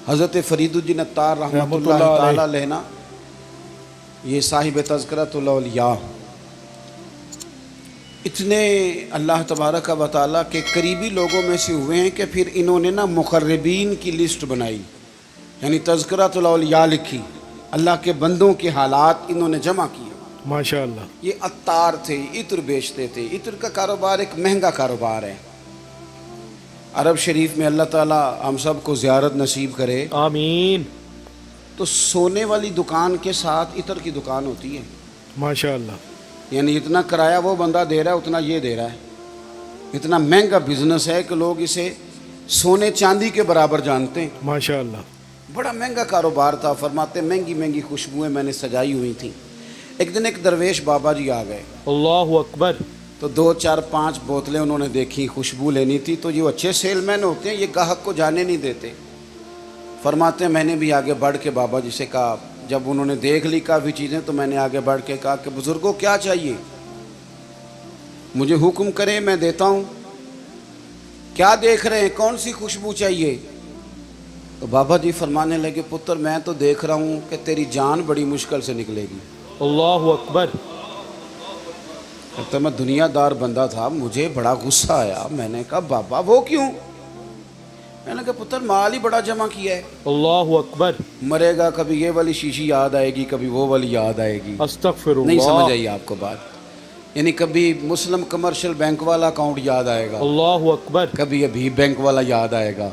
حضرت فریدالدین عطار رحمۃ اللہ تعالی علیہ نا، یہ صاحب تذکرۃ الاولیاء، اتنے اللہ تبارک و تعالیٰ کے قریبی لوگوں میں سے ہوئے ہیں کہ پھر انہوں نے نا مقربین کی لسٹ بنائی، یعنی تذکرۃ الاولیاء لکھی، اللہ کے بندوں کے حالات انہوں نے جمع کیے۔ ماشاءاللہ۔ یہ عطار تھے، عطر بیچتے تھے۔ عطر کا کاروبار ایک مہنگا کاروبار ہے۔ عرب شریف میں اللہ تعالیٰ ہم سب کو زیارت نصیب کرے۔ آمین۔ تو سونے والی دکان کے ساتھ عطر کی دکان ہوتی ہے، ماشاءاللہ۔ یعنی اتنا کرایہ وہ بندہ دے رہا ہے اتنا یہ دے رہا ہے۔ اتنا مہنگا بزنس ہے کہ لوگ اسے سونے چاندی کے برابر جانتے ہیں۔ ماشاءاللہ۔ بڑا مہنگا کاروبار تھا۔ فرماتے مہنگی مہنگی خوشبوئیں میں نے سجائی ہوئی تھیں۔ ایک دن ایک درویش بابا جی آ گئے، اللہ اکبر۔ تو 2 4 5 بوتلیں انہوں نے دیکھی، خوشبو لینی تھی۔ تو جو اچھے سیل مین ہوتے ہیں یہ گاہک کو جانے نہیں دیتے۔ فرماتے ہیں میں نے بھی آگے بڑھ کے بابا جی سے کہا، جب انہوں نے دیکھ لی کافی چیزیں تو میں نے آگے بڑھ کے کہا کہ بزرگوں کیا چاہیے، مجھے حکم کریں میں دیتا ہوں۔ کیا دیکھ رہے ہیں، کون سی خوشبو چاہیے؟ تو بابا جی فرمانے لگے پتر میں تو دیکھ رہا ہوں کہ تیری جان بڑی مشکل سے نکلے گی۔ اللہ اکبر۔ تو میں دنیا دار بندہ تھا، مجھے بڑا غصہ آیا۔ میں نے کہا بابا وہ کیوں؟ میں نے کہا پتر مال ہی بڑا جمع کیا ہے، اللہ اکبر۔ مرے گا کبھی یہ والی شیشی یاد آئے گی، کبھی وہ والی یاد آئے گی۔ استغفر اللہ۔ نہیں سمجھ آئی آپ کو بات؟ یعنی کبھی مسلم کمرشل بینک والا اکاؤنٹ یاد آئے گا، اللہ اکبر۔ کبھی ابھی بینک والا یاد آئے گا،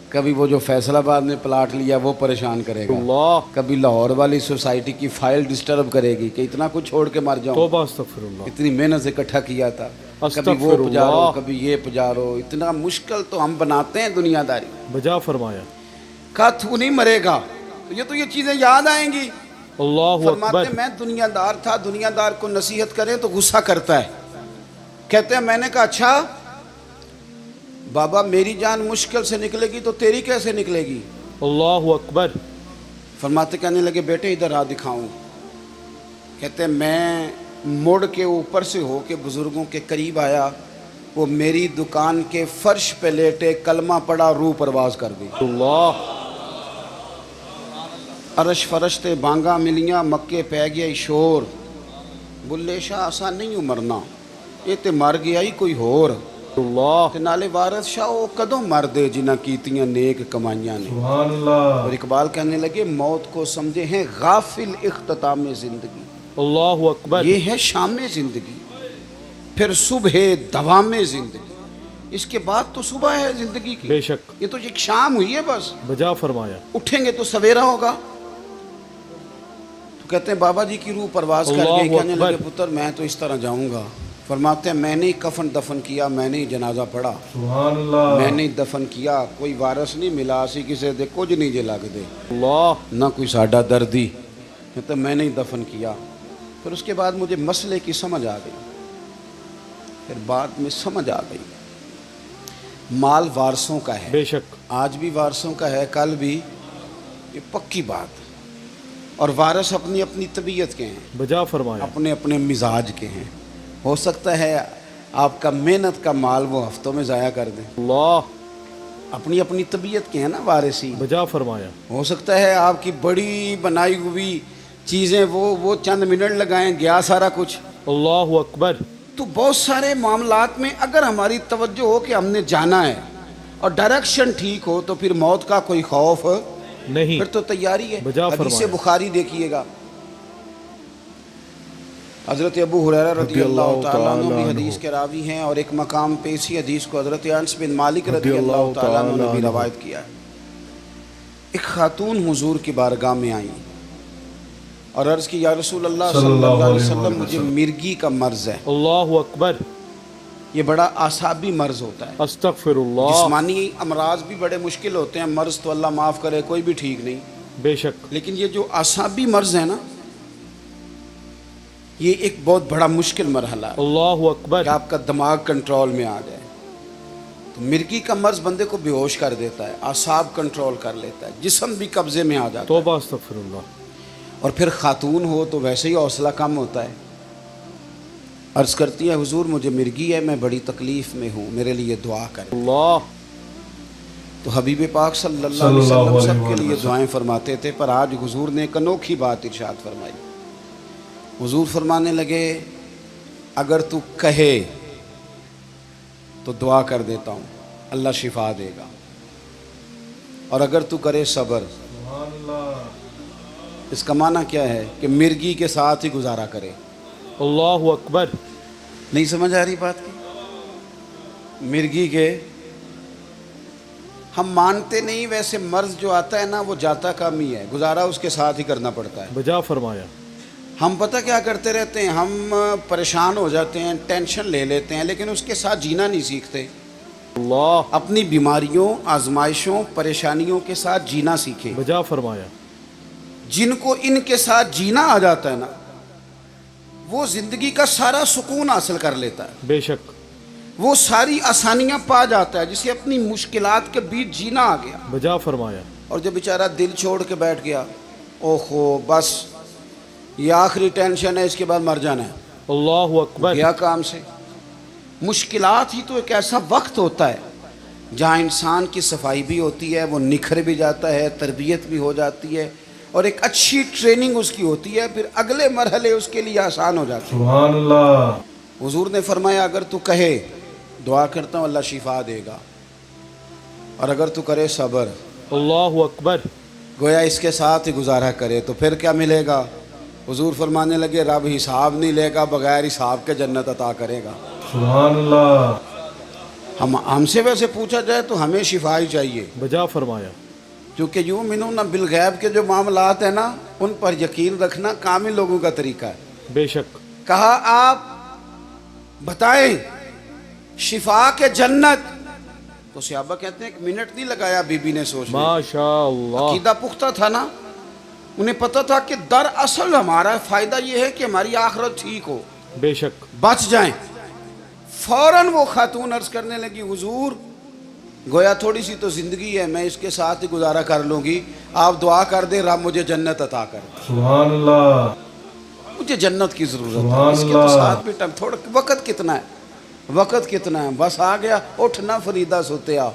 کبھی وہ جو فیصل آباد میں پلاٹ لیا وہ پریشان کرے گا، اللہ۔ کبھی لاہور والی سوسائٹی کی فائل ڈسٹرب کرے گی کہ اتنا کچھ چھوڑ کے مر جاؤں، توبہ استغفر اللہ۔ اتنی محنت سے اکٹھا کیا تھا، کبھی استغفر وہ پجارو اللہ۔ کبھی یہ پجارو، اتنا مشکل تو ہم بناتے ہیں دنیا داری۔ بجا فرمایا۔ کہا تو نہیں مرے گا تو یہ چیزیں یاد آئیں گی۔ اللہ فرماتے اکبر۔ میں دنیا دار تھا، دنیا دار کو نصیحت کریں تو غصہ کرتا ہے۔ کہتے ہیں میں نے کہا اچھا بابا میری جان مشکل سے نکلے گی تو تیری کیسے نکلے گی؟ اللہ اکبر۔ فرماتے کہنے لگے بیٹے ادھر آ دکھاؤں۔ کہتے ہیں میں مڑ کے اوپر سے ہو کے بزرگوں کے قریب آیا، وہ میری دکان کے فرش پہ لیٹے کلمہ پڑا، روح پرواز کر گئی۔ اللہ۔ عرش فرشتے بانگا ملیاں، مکے پہ گیا شور، بلے شاہ آسان نہیں ہوں مرنا، یہ تے مر گیا ہی کوئی ہور، اللہ۔ تے نالے وارث شاہ وہ کدوں مر دے جنہ کیتیاں نیک کمائیاں نے۔ سبحان اللہ۔ اور اقبال کہنے لگے موت کو سمجھے ہیں غافل اختتام زندگی، اللہ اکبر۔ یہ ہے شام زندگی، پھر صبح دوام زندگی، اس کے بعد تو صبح ہے زندگی کی، بے شک۔ یہ تو ایک شام ہوئی ہے بس، بجا فرمایا۔ اٹھیں گے تو سویرا ہوگا۔ تو کہتے ہیں بابا جی کی روح پرواز کر اللہ گئی۔ کہنے اکبر۔ لگے پتر میں تو اس طرح جاؤں گا۔ فرماتے ہیں میں نے کفن دفن کیا، میں نے جنازہ پڑھا، سبحان اللہ۔ میں نے دفن کیا، کوئی وارث نہیں ملا، اسی کسے دے کچھ نہیں جے لگ دے، اللہ۔ نہ کوئی ساڈا دردی۔ کہتے ہیں میں نے دفن کیا۔ پھر اس کے بعد مجھے مسئلے کی سمجھ آ گئی، پھر بعد میں سمجھ آ گئی مال وارثوں کا ہے، بے شک۔ آج بھی وارثوں کا ہے، کل بھی، یہ پکی بات ہے۔ اور وارث اپنی اپنی طبیعت کے ہیں، بجا فرمایا۔ اپنے اپنے مزاج کے ہیں۔ ہو سکتا ہے آپ کا محنت کا مال وہ ہفتوں میں ضائع کر دیں، اللہ۔ اپنی اپنی طبیعت کے ہیں نا وارثی۔ بجا فرمایا۔ ہو سکتا ہے آپ کی بڑی بنائی ہوئی چیزیں وہ چند منٹ لگائیں، گیا سارا کچھ۔ اللہ اکبر۔ تو بہت سارے معاملات میں اگر ہماری توجہ ہو کہ ہم نے جانا ہے اور ڈائریکشن ٹھیک ہو تو پھر موت کا کوئی خوف نہیں، پھر تو تیاری ہے۔ بجا حدیث فرمایا۔ بخاری دیکھیے گا، حضرت ابو ہریرہ رضی اللہ تعالیٰ عنہ بھی حدیث کے راوی ہیں، اور ایک مقام پہ اسی حدیث کو حضرت انس بن مالک رضی اللہ تعالیٰ عنہ نے بھی روایت کیا ہے۔ ایک خاتون حضور کی بارگاہ میں آئیں اور عرض کی یا رسول اللہ صلی اللہ علیہ وسلم مجھے مرگی کا مرض ہے۔ اللہ اکبر۔ یہ بڑا اعصابی مرض ہوتا ہے، استغفر اللہ۔ جسمانی امراض بھی بڑے مشکل ہوتے ہیں، مرض تو اللہ معاف کرے کوئی بھی ٹھیک نہیں، بے شک۔ لیکن یہ جو اعصابی مرض ہے نا، یہ ایک بہت بڑا مشکل مرحلہ ہے اللہ اکبر۔ کہ آپ کا دماغ کنٹرول میں آ جائے۔ تو مرگی کا مرض بندے کو بے ہوش کر دیتا ہے، اعصاب کنٹرول کر لیتا ہے، جسم بھی قبضے میں آ جاتا ہے۔ توبہ استغفر اللہ۔ اور پھر خاتون ہو تو ویسے ہی حوصلہ کم ہوتا ہے۔ عرض کرتی ہے حضور مجھے مرگی ہے، میں بڑی تکلیف میں ہوں، میرے لیے دعا کریں۔ اللہ۔ تو حبیب پاک صلی اللہ علیہ وسلم سب کے لیے دعائیں فرماتے تھے، پر آج حضور نے ایک انوکھی بات ارشاد فرمائی۔ حضور فرمانے لگے اگر تو کہے تو دعا کر دیتا ہوں، اللہ شفا دے گا، اور اگر تو کرے صبر، اس کا معنی کیا ہے کہ مرگی کے ساتھ ہی گزارا کرے۔ اللہ اکبر۔ نہیں سمجھ آ رہی بات کی؟ مرگی کے ہم مانتے نہیں، ویسے مرض جو آتا ہے نا وہ جاتا کم ہی ہے، گزارا اس کے ساتھ ہی کرنا پڑتا ہے۔ بجا فرمایا۔ ہم پتہ کیا کرتے رہتے ہیں، ہم پریشان ہو جاتے ہیں، ٹینشن لے لیتے ہیں، لیکن اس کے ساتھ جینا نہیں سیکھتے۔ اللہ اپنی بیماریوں، آزمائشوں، پریشانیوں کے ساتھ جینا سیکھیں۔ بجا فرمایا۔ جن کو ان کے ساتھ جینا آ جاتا ہے نا، وہ زندگی کا سارا سکون حاصل کر لیتا ہے، بے شک۔ وہ ساری آسانیاں پا جاتا ہے، جسے اپنی مشکلات کے بیچ جینا آ گیا۔ بجا فرمایا۔ اور جب بیچارہ دل چھوڑ کے بیٹھ گیا، اوہو بس یہ آخری ٹینشن ہے، اس کے بعد مر جانا ہے، اللہ اکبر۔ گیا کام سے۔ مشکلات ہی تو ایک ایسا وقت ہوتا ہے جہاں انسان کی صفائی بھی ہوتی ہے، وہ نکھر بھی جاتا ہے، تربیت بھی ہو جاتی ہے، اور ایک اچھی ٹریننگ اس کی ہوتی ہے، پھر اگلے مرحلے اس کے لیے آسان ہو جاتے ہیں۔ سبحان اللہ۔ حضور نے فرمایا اگر تو کہے دعا کرتا ہوں اللہ شفا دے گا، اور اگر تو کرے صبر، اللہ اکبر۔ گویا اس کے ساتھ ہی گزارا کرے، تو پھر کیا ملے گا؟ حضور فرمانے لگے رب حساب نہیں لے گا، بغیر حساب کے جنت عطا کرے گا۔ سبحان اللہ۔ ہم سے ویسے پوچھا جائے تو ہمیں شفا ہی چاہیے، بجا فرمایا۔ کیونکہ یؤمنون بالغیب کے جو معاملات ہیں نا، ان پر یقین رکھنا کامل لوگوں کا طریقہ ہے۔ بے شک۔ کہا آپ بتائیں شفا کے جنت، تو صحابہ کہتے ہیں ایک منٹ نہیں لگایا بی بی نے سوچ میں، ماشاء اللہ۔ عقیدہ پختہ تھا نا، انہیں پتہ تھا کہ دراصل ہمارا فائدہ یہ ہے کہ ہماری آخرت ٹھیک ہو، بے شک۔ بچ جائیں۔ فوراً وہ خاتون عرض کرنے لگی حضور گویا تھوڑی سی تو زندگی ہے، میں اس کے ساتھ ہی گزارا کر لوں گی، آپ دعا کر دیں رب مجھے جنت عطا کر دے۔ سبحان اللہ۔ مجھے جنت کی ضرورت ہے، سبحان اس کے تو اللہ۔ ساتھ بھی ٹائم، تھوڑا وقت کتنا ہے، وقت کتنا ہے، بس آ گیا اٹھنا فریدا سوتیا،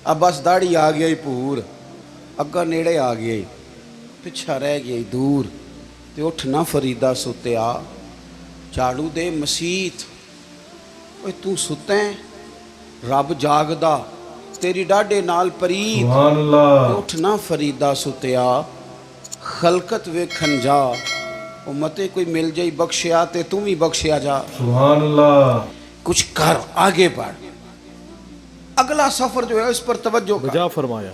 اب بس داڑھی آ گیا ہی پور، اگا نیڑے آ گیا ہی، پچھا رہ گیا ہی دور، تے اٹھنا فریدا سوتیا، جھاڑو دے مسیت، اوے تو ستیں رب جاگدا، تیری ڈاڈے نال پرید، سبحان اللہ۔ اٹھنا فریدا ستیا، خلقت ویکھن جا، امتے کوئی مل جائی بخشیا تے تم ہی بخشیا جا، سبحان اللہ۔ کچھ کر آگے بڑھ، اگلا سفر جو ہے اس پر توجہ کر۔ بجا فرمایا۔